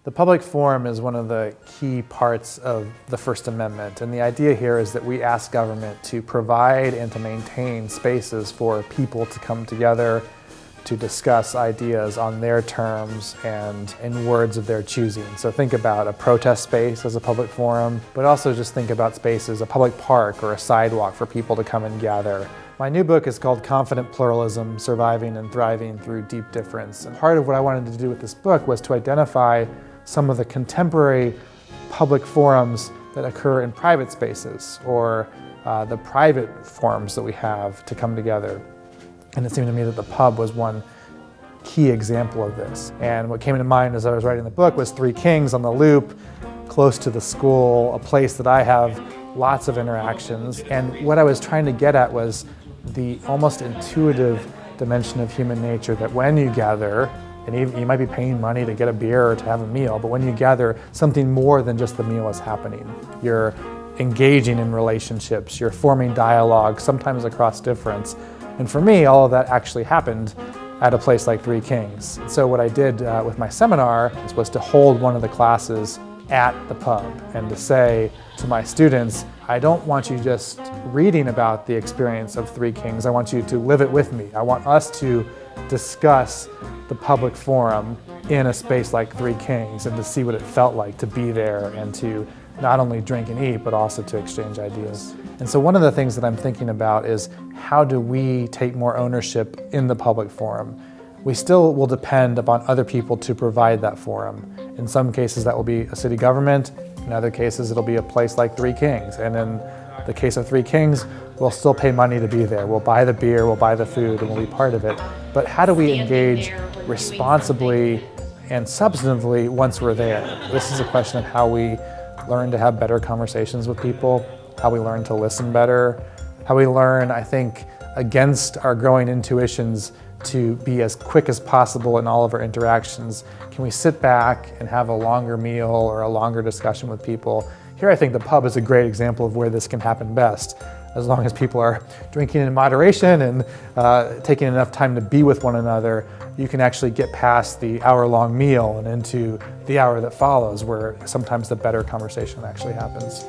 The public forum is one of the key parts of the First Amendment, and the idea here is that we ask government to provide and to maintain spaces for people to come together to discuss ideas on their terms and in words of their choosing. So think about a protest space as a public forum, but also just think about spaces, a public park or a sidewalk for people to come and gather. My new book is called Confident Pluralism, Surviving and Thriving Through Deep Difference. And part of what I wanted to do with this book was to identify some of the contemporary public forums that occur in private spaces or the private forums that we have to come together. And it seemed to me that the pub was one key example of this. And what came to mind as I was writing the book was Three Kings on the Loop, close to the school, a place that I have lots of interactions. And what I was trying to get at was the almost intuitive dimension of human nature that when you gather, and you might be paying money to get a beer or to have a meal, but when you gather, something more than just the meal is happening. You're engaging in relationships, you're forming dialogue, sometimes across difference. And for me, all of that actually happened at a place like Three Kings. So what I did with my seminar was to hold one of the classes at the pub and to say to my students, I don't want you just reading about the experience of Three Kings, I want you to live it with me. I want us to discuss the public forum in a space like Three Kings and to see what it felt like to be there and to not only drink and eat, but also to exchange ideas. And so one of the things that I'm thinking about is how do we take more ownership in the public forum? We still will depend upon other people to provide that forum. In some cases that will be a city government, in other cases it'll be a place like Three Kings. And in the case of Three Kings, we'll still pay money to be there. We'll buy the beer, we'll buy the food, and we'll be part of it. But how do we engage responsibly and substantively once we're there? This is a question of how we learn to have better conversations with people, how we learn to listen better, how we learn, I think, against our growing intuitions to be as quick as possible in all of our interactions. Can we sit back and have a longer meal or a longer discussion with people? Here I think the pub is a great example of where this can happen best. As long as people are drinking in moderation and taking enough time to be with one another, you can actually get past the hour-long meal and into the hour that follows, where sometimes the better conversation actually happens.